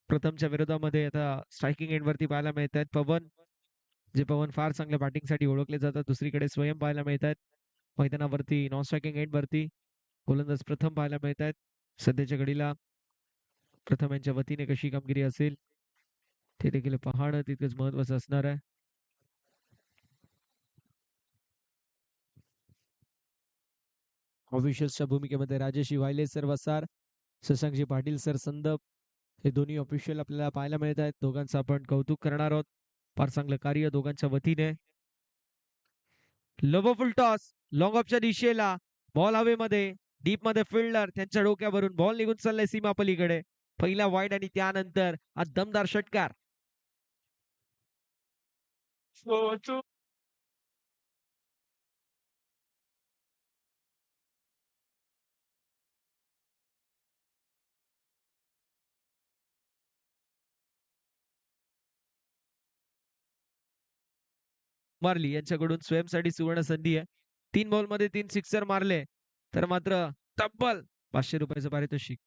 प्रथमच्या विरोधामध्ये आता striking end वरती पाहायला मिळत आहेत पवन, जे पवन फार चांगल्या बॅटिंगसाठी ओळखले जातात. दुसरीकडे स्वयं पाहायला मिळत आहेत मैदानावरती नॉन स्ट्रायकिंग एंड वरती. गोलंदाज प्रथम पाहायला मिळत आहेत. सध्याच्या घडीला प्रथम यांच्या वतीने कशी कामगिरी असेल ते देखील पाहणं तितकंच महत्वाचं असणार आहे. ऑफिशियल्सच्या भूमिकेमध्ये राजेशी वायले सर वसार, शशांकजी पाटील सर संदप हे दोन्ही ऑफिशियल आपल्याला पाहायला मिळत आहेत. दोघांचं आपण कौतुक करणार आहोत. फार चांगलं कार्य दोघांच्या वतीने. लवफुल टॉस लॉंग ऑफच्या दिशेला, बॉल हवेमध्ये, डीप मध्ये फिल्डर त्यांच्या डोक्यावरून बॉल निघून चाललाय सीमा पलीकडे. पहिला वाईड आणि त्यानंतर हा दमदार षटकार. मारली यांच्याकडून स्वयंसाठी सुवर्ण संधी आहे. 3 बॉल मध्ये 3 सिक्सर मारले तर मात्र तब्बल 500 रुपयाचं पारितोषिक.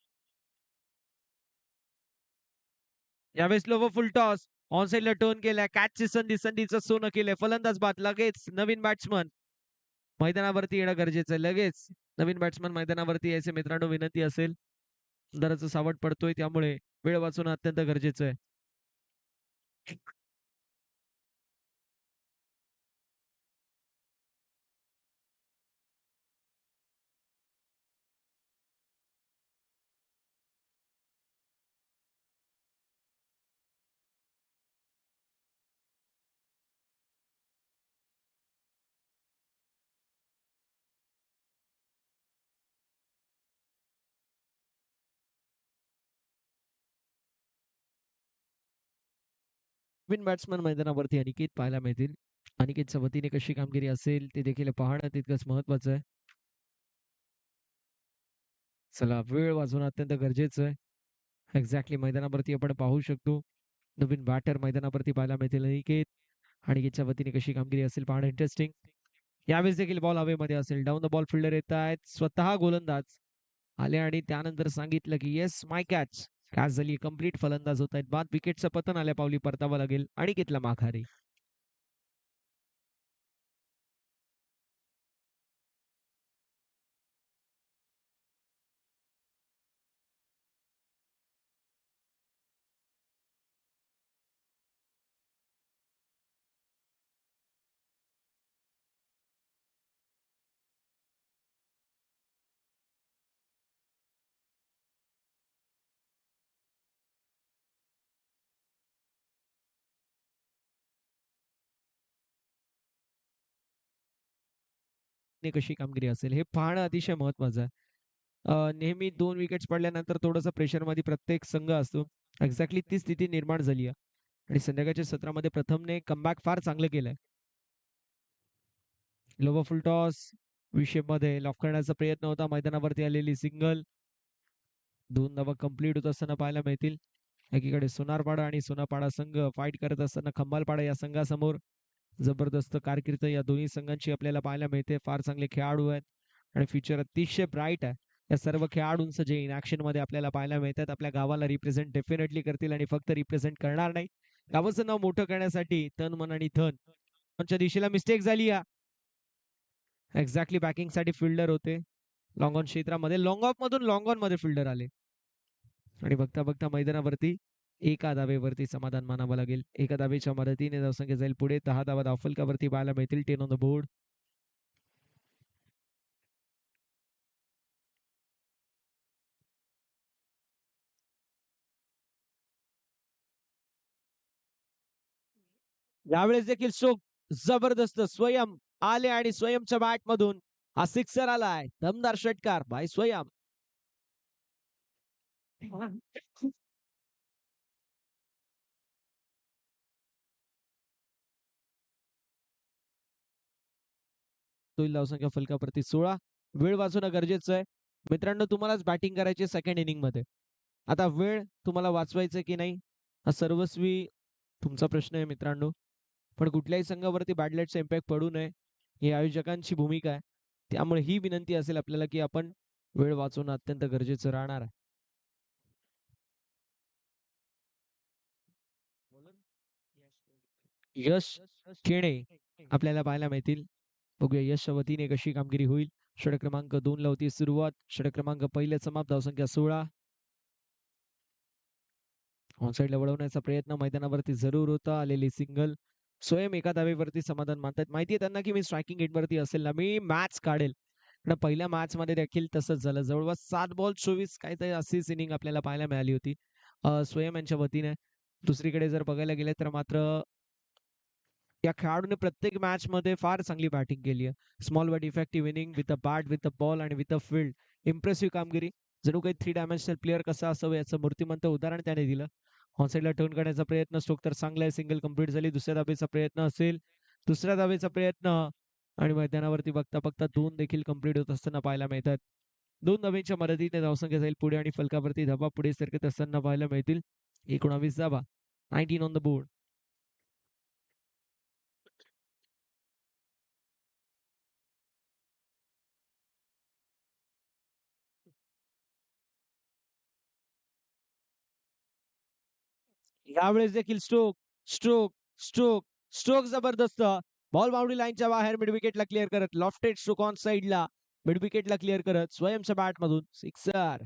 यावेळेस लोव फुल टॉस ऑन साइडला टर्न केलाय. कॅचची संधीचं सोनं केलंय. फलंदाज बाद लगेच नवीन बॅट्समन मैदानावरती येणं गरजेचं आहे. लगेच नवीन बॅट्समन मैदानावरती यायचे मित्रांनो, विनंती असेल. दराचं सावट पडतोय त्यामुळे वेळ वाचवणं अत्यंत गरजेचं आहे. नवीन बॅट्समन मैदानावरती अनिकेत पाहायला मिळतील. अनिकेतच्या वतीने कशी कामगिरी असेल ते देखील पाहणं तितकंच महत्वाचं आहे. चला, वेळ वाचवणं अत्यंत गरजेचं आहे. एक्झॅक्टली मैदानावरती आपण पाहू शकतो नवीन बॅटर मैदानावरती पाहायला मिळतील. अनिकेत अनिकेतच्या वतीने कशी कामगिरी असेल पाहणं इंटरेस्टिंग. यावेळेस देखील बॉल हवेमध्ये असेल. डाऊन द बॉल फिल्डर येत आहेत. स्वतः गोलंदाज आले आणि त्यानंतर सांगितलं की येस माय कॅच. कॅच झाली कंप्लीट. फलंदाज होत आहेत बाद. विकेटचं पतन आल्या पावली परतावं लागेल अनिकेतला माघारी. कशी कामगिरी असेल हे पाहणं अतिशय महत्वाचं आहे. नेहमी 2 विकेट्स पडल्यानंतर थोडंसं प्रेशरमध्ये प्रत्येक संघ असतो. एक्झॅक्टली ती स्थिती निर्माण झाली आहे आणि संध्याकाळच्या सत्रामध्ये प्रथमने कमबॅक फार चांगलं केलंय. लोवर फुल टॉस विषयमध्ये लॉक करण्याचा प्रयत्न होता. मैदानावरती आलेली सिंगल. 2 धावा कंप्लीट होत असताना पाहायला मिळतील. एकीकडे सोनारपाडा आणि सोनापाडा संघ फाईट करत असताना खंबालपाडा या संघासमोर जबरदस्त कारकीर्द या दोन्ही संघांची आपल्याला पाहायला मिळते. फार चांगले खेळाडू आहेत आणि फ्युचर अतिशय ब्राईट आहे. या सर्व खेळाडूंचं जे इन ऍक्शन मध्ये आपल्याला पाहायला मिळतात आपल्या गावाला रिप्रेझेंट डेफिनेटली करतील आणि फक्त रिप्रेझेंट करणार नाही, गावाचं नाव मोठं करण्यासाठी तन मन आणि धन. दिशेला मिस्टेक झाली. एक्झॅक्टली बॅकिंग साठी फिल्डर होते. लॉंग ऑन क्षेत्रामध्ये लॉंग ऑफ मधून लॉंग ऑन मध्ये फिल्डर आले आणि बघता बघता मैदानावरती एका धावेवरती समाधान मानावं लागेल. एका धावेच्या मदतीने धावसंख्या जाईल पुढे. 10 धावा धावफलकावरती पाहायला मिळतील. 10 ऑन द बोर्ड. यावेळेस देखील स्ट्रोक जबरदस्त स्वयं आले आणि स्वयंच्या बॅट मधून हा सिक्सर आलाय. दमदार षटकार बाय स्वयं. धावसंख्या फलकावरती 16. वेळ वाचवणं गरजेचं आहे मित्रांनो. तुम्हालाच बॅटिंग करायची सेकंड इनिंग मध्ये. आता वेळ तुम्हाला वाचवायचं की नाही हा सर्वस्वी तुमचा प्रश्न आहे मित्रांनो. पण कुठल्याही संघावरती बॅड लाईटचा इम्पॅक्ट पडू नये ही आयोजकांची भूमिका आहे. त्यामुळे ही विनंती असेल आपल्याला की आपण वेळ वाचवणं अत्यंत गरजेचं राहणार आहे. यश केणे आपल्याला पाहायला मिळतील. बघूया यशच्या वतीने कशी कामगिरी होईल. षटक क्रमांक 2 ला होती सुरुवात. षटक क्रमांक पहिले समाप्त, धावसंख्या 16. ऑनसाईडला वळवण्याचा प्रयत्न मैदानावरती जरूर होता. आलेली सिंगल. स्वयं एका धावेवरती समाधान मानतात. माहितीये त्यांना की मी स्ट्रायकिंग एंडवरती असेल ना, मी मॅच काढेल. पण पहिल्या मॅच मध्ये देखील तसंच झालं. जवळपास 7 बॉल 24 काहीतरी अशीच इनिंग आपल्याला पाहायला मिळाली होती स्वयं यांच्या वतीने. दुसरीकडे जर बघायला गेले तर मात्र या खेळाडूने प्रत्येक मॅच मध्ये फार चांगली बॅटिंग केली आहे. Small but effective inning with a bat, with a ball आणि विथ अ फील्ड. इम्प्रेसिव्ह कामगिरी. जणू काही 3 डायमेन्शनल प्लेअर कसा असावं याचं मूर्तिमंत उदाहरण त्याने दिलं. ऑनसाईडला टर्न करण्याचा प्रयत्न, स्ट्रोक तर चांगला आहे. सिंगल कंप्लीट झाली. दुसऱ्या धावेचा प्रयत्न असेल. दुसऱ्या धावेचा प्रयत्न आणि मैदानावरती बघता बघता 2 देखील कंप्लीट होत असताना पाहायला मिळतात. 2 धावेच्या मदतीने धावसंख्या जाईल पुढे आणि फलकावरती धावा पुढे सरकत असताना पाहायला मिळतील. 19 धावा. 19 ऑन द बोर्ड. यावेळेस देखील स्ट्रोक, स्ट्रोक, स्ट्रोक, स्ट्रोक जबरदस्त. बॉल बाउंड्री लाईनच्या बाहेर मिड विकेटला क्लिअर करत, लॉफ्टेड स्ट्रोक ऑन साईडला मिड विकेटला क्लिअर करत स्वयंच्या बॅट मधून सिक्सर.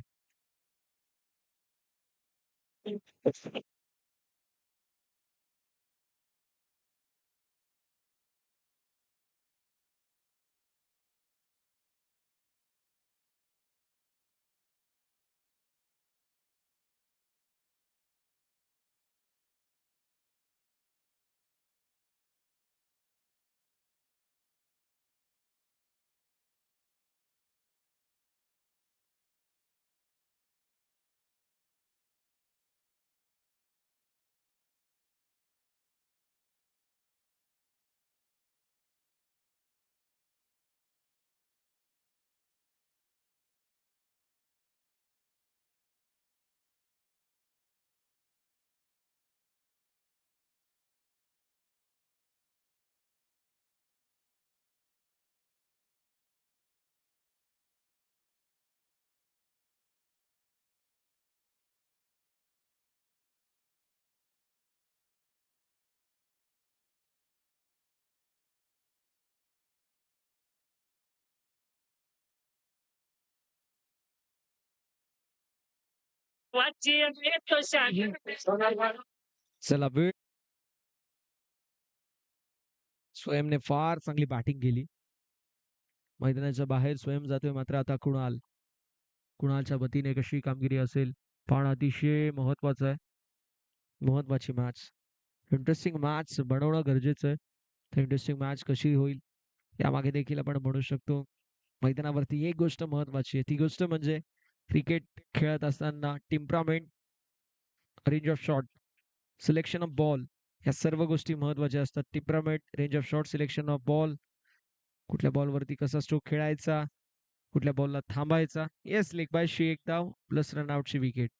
चला वेळ. स्वयंने फार चांगली बॅटिंग केली. मैदानाच्या बाहेर स्वयं जातोय मात्र आता कुणाल. कुणालच्या वतीने कशी कामगिरी असेल पण अतिशय महत्वाचं आहे. महत्वाची मॅच. इंटरेस्टिंग मॅच बनवणं गरजेचं आहे. तर इंटरेस्टिंग मॅच कशी होईल यामागे देखील आपण म्हणू शकतो. मैदानावरती एक गोष्ट महत्वाची आहे, ती गोष्ट म्हणजे क्रिकेट खेळत असताना temperament, range of shot, selection of ball, या सर्व गोष्टी महत्वाच्या असतात. Temperament, range of shot, selection of ball, कुठल्या बॉलवरती कसा स्ट्रोक खेळायचा, कुठल्या बॉलला थांबायचा. येस, लेग बाय शी एक धाव प्लस रनआउटची विकेट.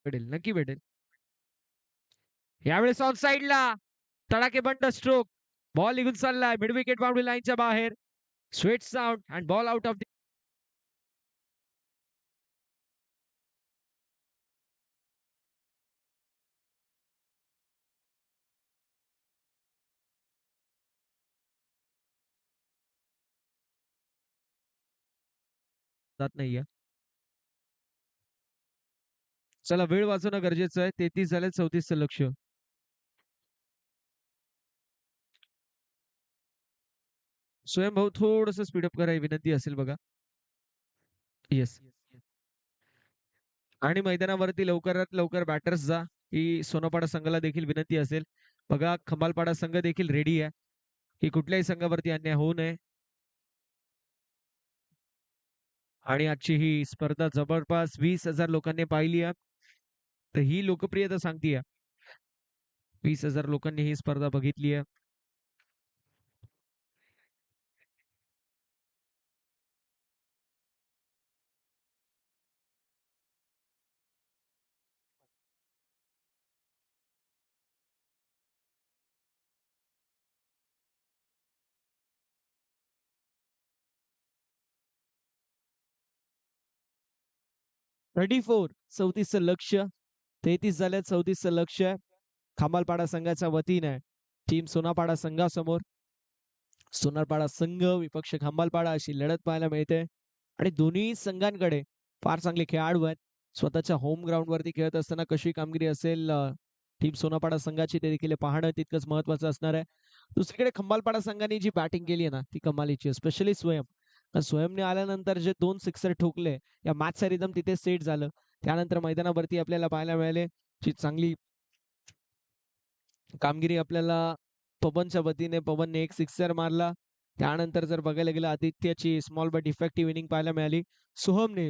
भेटेल, नक्की भेटेल. यावेळेस ऑन साईडला तडाके बंड स्ट्रोक. बॉल निघून चाललाय मिड विकेट बाउंड्री लाईनच्या बाहेर. Sweet sound and ball out of जात नाहीये. चला वेळ वाचवणं गरजेचं आहे. 33 झाले, 34 लक्ष. स्वयंभाऊ थोडस स्पीडअप करायची विनंती असेल बघा. येस. आणि मैदानावरती लवकरात लवकर बॅटर्स जा ही सोनापाडा संघाला देखील विनंती असेल. बघा खंबालपाडा संघ देखील रेडी आहे की कुठल्याही संघावरती अन्याय होऊ नये. आणि आजची ही स्पर्धा जवळपास 20,000 लोकांनी पाहिली आहे. तर ही लोकप्रियता सांगतीये. 20,000 लोकांनी ही स्पर्धा बघितली आहे. 34 34चं लक्ष. 33 झाल्यात. 34चं लक्ष आहे. खामलपाडा संघाच्या वतीने टीम सोनापाडा संघासमोर. सोनारपाडा संघ विपक्ष खांबालपाडा अशी लढत पाहायला मिळते. आणि दोन्ही संघांकडे फार चांगले खेळाडू आहेत. स्वतःच्या होम ग्राउंड वरती खेळत असताना कशी कामगिरी असेल टीम सोनापाडा संघाची ते देखील पाहणं तितकंच महत्वाचं असणार आहे. दुसरीकडे खंबालपाडा संघाने जी बॅटिंग केली आहे ना ती कमालीची आहे. स्पेशली स्वयं. स्वयंने आल्यानंतर जे 2 सिक्सर ठोकले या मॅचचा रिदम तिथे सेट झालं. त्यानंतर मैदानावरती आपल्याला पाहायला मिळाले जी चांगली कामगिरी आपल्याला पवनच्या वतीने. पवनने एक सिक्सर मारला. त्यानंतर जर बघायला गेलं आदित्यची स्मॉल बट इफेक्टिव्ह इनिंग पाहायला मिळाली. सोहमने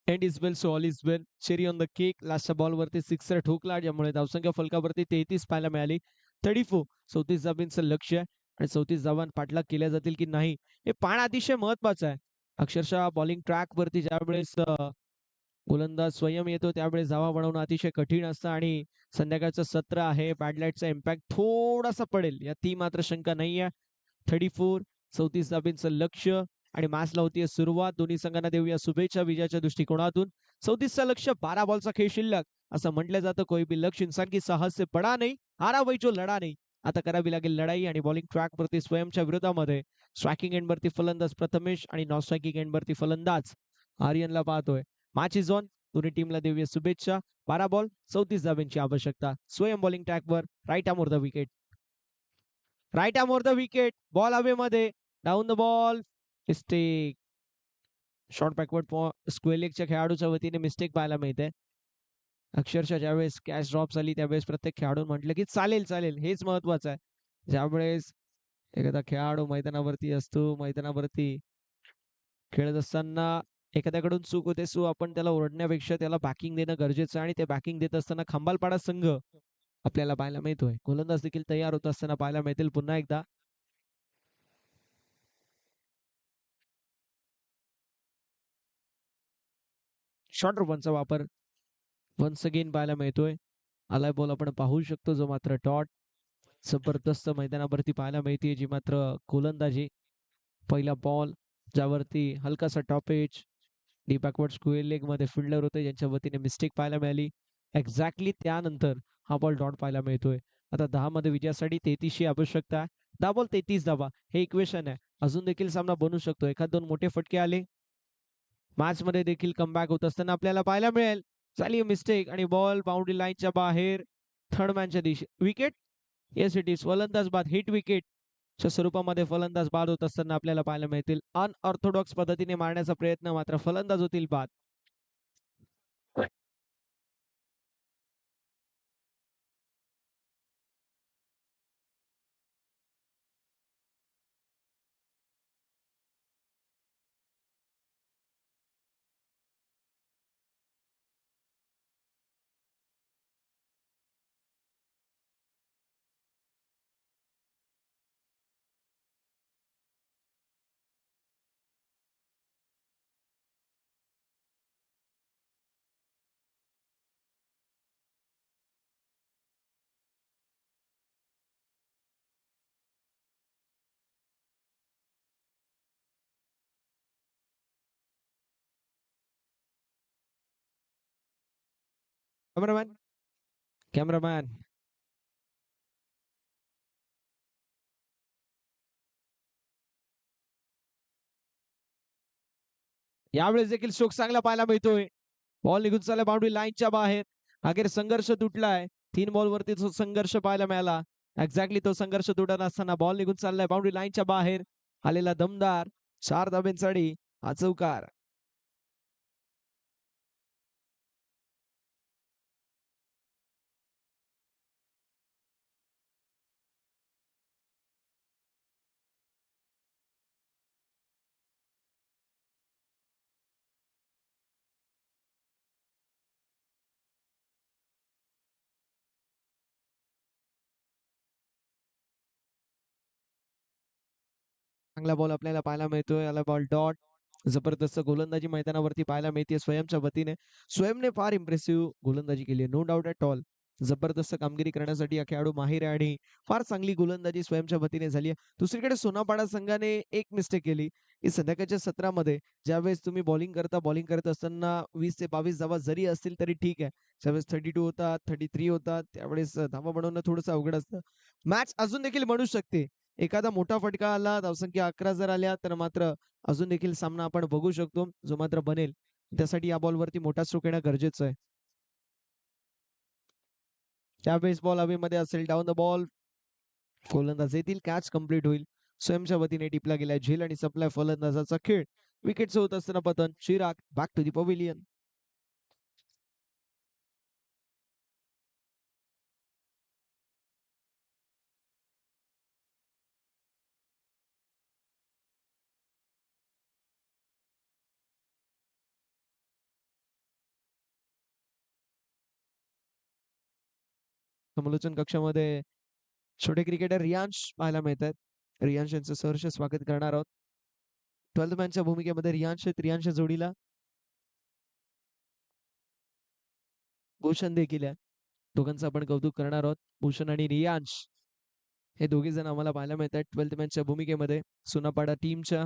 end is well so all is well cherry on the cake लास्टच्या बॉलवरती सिक्सर ठोकला ज्यामुळे धावसंख्या फलकावरती 33 पाहायला मिळाली. 34 34 धावांचं लक्ष आहे. आणि 34 धावांत पाठलाग केल्या जातील की नाही हे पाहणं अतिशय महत्वाचं आहे. अक्षरशः बॉलिंग ट्रॅक वरती ज्यावेळेस गोलंदाज स्वयं येतो त्यावेळेस धावा बनवणं अतिशय कठीण असतं. आणि संध्याकाळचं सत्र आहे. बॅडलाईटचा इम्पॅक्ट थोडासा पडेल यात मात्र शंका नाही आहे. 34 34 धाबींचं लक्ष आणि मॅचला होतीये सुरुवात. दोन्ही संघांना देऊया शुभेच्छा विजयाच्या दृष्टिकोनातून. 34चं लक्ष 12 बॉलचा खेळ शिल्लक. असं म्हटलं जातं कोई भी लक्ष्य इंसान की साहस से बडा नाही हारा वही जो लढा नाही. आता करावी लागेल लढाई. आणि बॉलिंग ट्रॅक वरती स्वयंच्या विरोधामध्ये स्ट्रायकिंग एंड वरती फलंदाज प्रथमेश आणि नॉन स्ट्रायकिंग एंड वरती फलंदाज आर्यनला पाहतोय. Match is on. दोन्ही टीमला देऊया शुभेच्छा. 12 बॉल 34 धाब्यांची आवश्यकता. स्वयं बॉलिंग ट्रॅकवर. Right arm over the wicket. Right arm over the wicket. Ball हवेमध्ये. Down the ball. Mistake. Short backward square लेगच्या खेळाडूच्या वतीने मिस्टेक पाहायला मिळते. अक्षरशः ज्यावेळेस कॅच ड्रॉप झाली त्यावेळेस प्रत्येक खेळाडू म्हटलं की चालेल चालेल हेच महत्वाचं आहे. ज्यावेळेस एखादा खेळाडू मैदानावरती असतो मैदानावरती खेळत असताना एखाद्याकडून चूक होते सो आपण त्याला ओरडण्यापेक्षा त्याला बॅकिंग देणं गरजेचं आहे. आणि ते बॅकिंग देत असताना खंबालपाडा संघ आपल्याला पाहायला मिळतोय. गोलंदाज देखील तयार होत असताना पाहायला मिळतील पुन्हा एकदा. शॉर्ट रनचा वापर वन्स अगेन पाहायला मिळतोय. आलाय बॉल आपण पाहू शकतो जो मात्र डॉट. जबरदस्त मैदानावरती पाहायला मिळते जी मात्र गोलंदाजी. पहिला बॉल ज्यावरती हलकासा topaz D backward square leg मध्ये फिल्डर होते ज्यांच्या वतीने मिस्टेक पाहायला मिळाली. एक्झॅक्टली त्यानंतर हा बॉल डॉट पाहायला मिळतोय. आता 10 मध्ये विजयासाठी 33ची आवश्यकता आहे. 10 बॉल 33 धावा हे इक्वेशन आहे. अजून देखील सामना बनू शकतो. एखाद दोन मोठे फटके आले मॅच मध्ये देखील कमबॅक होत असताना आपल्याला पाहायला मिळेल. झाली मिस्टेक आणि बॉल बाउंड्री लाईनच्या बाहेर. थर्ड मॅनच्या दिशे विकेट. येस इट इज फलंदाज बाद हिट विकेट च्या स्वरूपामध्ये फलंदाज बाद होत असताना आपल्याला पाहायला मिळतील. अनऑर्थोडॉक्स पद्धतीने मारण्याचा प्रयत्न मात्र फलंदाज होतील बाद. कॅमेरामॅन. कॅमेरामॅन. यावेळेस देखील स्ट्रोक चांगला पाहायला मिळतोय. बॉल निघून चालला बाउंड्री लाईनच्या बाहेर. अखेर संघर्ष तुटलाय. 3 बॉल वरती तो संघर्ष पाहायला मिळाला. एक्झॅक्टली तो संघर्ष तुटत असताना बॉल निघून चाललाय बाउंड्री लाईनच्या बाहेर. आलेला दमदार 4 धाब्यांसाठी हा चौकार. चांगला बॉल आपल्याला पाहायला मिळतोय. याला बॉल डॉट. जबरदस्त गोलंदाजी मैदानावरती पाहायला मिळते स्वयंच्या वतीने. स्वयंने फार इम्प्रेसिव्ह गोलंदाजी केली आहे, नो डाऊट ॲट ऑल. जबरदस्त कामगिरी करण्यासाठी हा खेळाडू माहिर आहे आणि फार चांगली गोलंदाजी स्वयंच्या वतीने झाली आहे. दुसरीकडे सोनापाडा संघाने एक मिस्टेक केली की संध्याकाळच्या सत्रामध्ये ज्यावेळेस तुम्ही बॉलिंग करत असताना 20 ते 22 धावा जरी असतील तरी ठीक आहे. ज्यावेळेस 32 होतात, 33 होतात, त्यावेळेस धावा बनवणं थोडंसं अवघड असतं. मॅच अजून देखील बनू शकते. एखादा मोठा फटका आला, धावसंख्या 11 जर आल्या तर मात्र अजून देखील सामना आपण बघू शकतो, जो मात्र बनेल. त्यासाठी या बॉलवरती मोठा स्ट्रोक येणं गरजेचं आहे. त्यावेळेस बॉल हवेमध्ये असेल, डाऊन द बॉल. फलंदाज येतील, कॅच कंप्लीट होईल. स्वयंच्या वतीने टिपला गेलाय झेल आणि संपलाय फलंदाजाचा खेळ. विकेटचं होत असताना पतन. Chirag back to the pavilion. समालोचन कक्षामध्ये छोटे क्रिकेटर रियांश पाहायला मिळत आहेत. रियांश यांचं सहर्ष स्वागत करणार आहोत. 12th मॅनच्या भूमिकेमध्ये रियांश आहेत. रियांशच्या जोडीला भूषण देखील आहे. दोघांचं आपण कौतुक करणार आहोत. भूषण आणि रियांश हे दोघे जण आम्हाला पाहायला मिळत आहेत 12th मॅनच्या भूमिकेमध्ये. सोनापाडा टीमच्या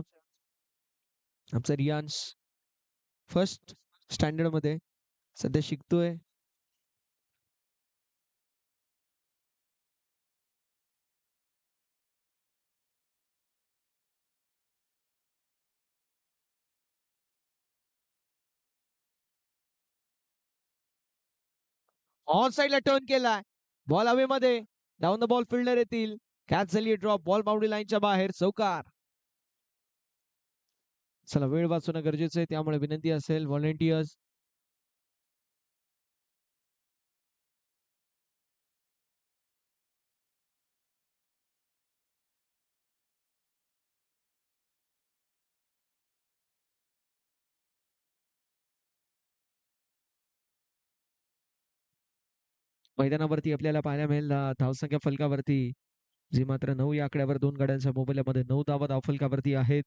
आमचा रियांश फर्स्ट स्टँडर्ड मध्ये सध्या शिकतोय. ऑन साईडला टर्न केलाय. बॉल हवेमध्ये. डाऊन द बॉल फिल्डर येतील. कॅच झाली ड्रॉप. बॉल बाउंड्री लाईनच्या बाहेर. चौकार. चला वेळ वाचवणं गरजेचं आहे, त्यामुळे विनंती असेल व्हॉलेंटियर्स मैदानावरती आपल्याला पाहायला मिळेल. धावसंख्या फलकावरती जी मात्र 9 या आकड्यावर 2 गाड्यांच्या मोबाईलमध्ये 9 धावा धावफलकावरती आहेत.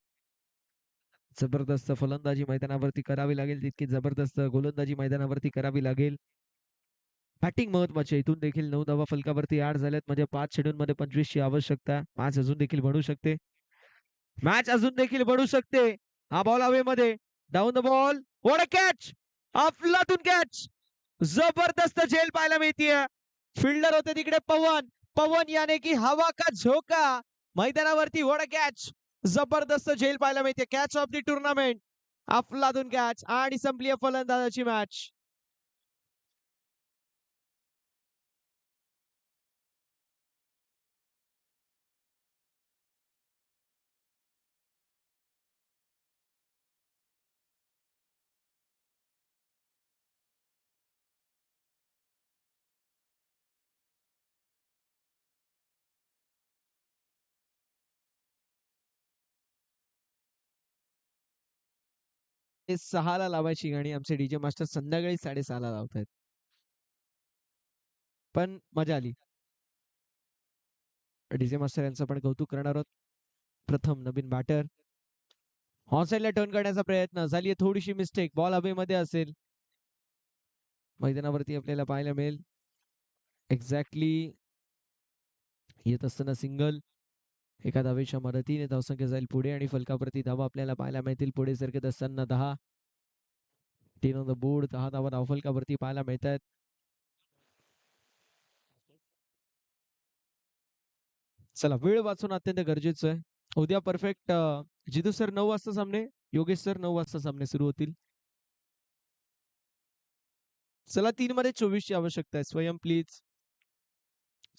जबरदस्त फलंदाजी मैदानावरती करावी लागेल, तितकी जबरदस्त गोलंदाजी मैदानावरती करावी लागेल. बॅटिंग महत्वाची आहे. इथून देखील 9 धावा फलकावरती ऍड झाल्यात, म्हणजे 5 शेड्यूल मध्ये 25 ची आवश्यकता. मॅच अजून देखील बनू शकते. मॅच अजून देखील बनू शकते. हा बॉल हवेमध्ये. Down the ball. What a catch. अफलातून कॅच. जबरदस्त झेल पाहायला मिळतीये. फिल्डर होते तिकडे पवन. पवन याने की हवा का झोका. मैदानावरती व्हाट अ कॅच. जबरदस्त झेल पाहायला मिळते. Catch of the tournament. अफलातून कॅच आणि संपली फलंदाजाची मॅच. ते 6ला लावायची गाणी आमचे डीजे मास्टर संध्याकाळी 6:30ला लावतायत. पण मजा आली. डीजे मास्टर यांचं पण कौतुक करणार आहोत. प्रथम नवीन बॅटर. ऑनसाईडला टर्न करण्याचा प्रयत्न झाली, थोडीशी मिस्टेक. बॉल हवेमध्ये असेल. मैदानावरती आपल्याला पाहायला मिळेल. एक्झॅक्टली येत असताना सिंगल. एका धावेच्या मदतीने धावसंख्या जाईल पुढे आणि फलकावरती धावा आपल्याला पाहायला मिळतील. पुढे सरकत असताना 10. 10 ऑन द बोर्ड. 10 धावा धावफलकावरती पाहायला मिळत आहेत. चला वेळ वाचवणं अत्यंत गरजेचं आहे. उद्या परफेक्ट जितू सर 9 वाजता सामने, योगेश सर 9 वाजता सामने सुरू होतील. चला 3 मध्ये 24 ची आवश्यकता आहे. स्वयं प्लीज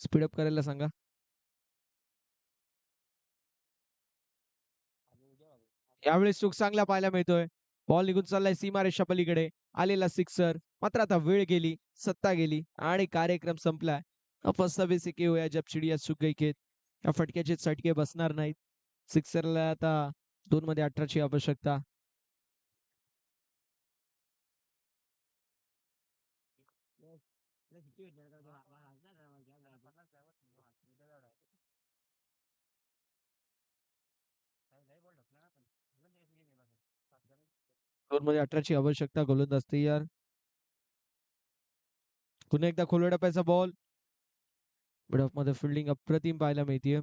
स्पीडअप करायला सांगा. यावेळेस चूक चांगला पाहायला मिळतोय. बॉल निघून चाललाय सीमा रेषा पलीकडे. आलेला सिक्सर. मात्र आता वेळ गेली, सत्ता गेली आणि कार्यक्रम संपलाय. अपस्ता से होया जब चिडिया चुक गई खेत. या फटक्याचे चटके बसणार नाहीत. सिक्सरला आता 2 मध्ये 18 ची आवश्यकता. मध्ये 18ची आवश्यकता, गोलंदाज तयार. पुन्हा एकदा खोलवर टप्प्याचा बॉल. मिडऑफ मध्ये फिल्डिंग अप्रतिम पाहायला मिळते.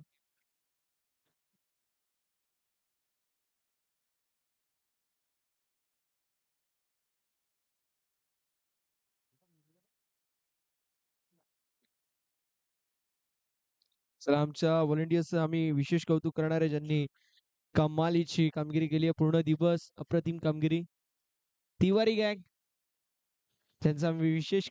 चला, आमच्या व्हॉलेंटियर्स आम्ही विशेष कौतुक करणार आहे, ज्यांनी कमालीची कामगिरी केली आहे पूर्ण दिवस. अप्रतिम कामगिरी. तिवारी गँग त्यांचा आम्ही विशेष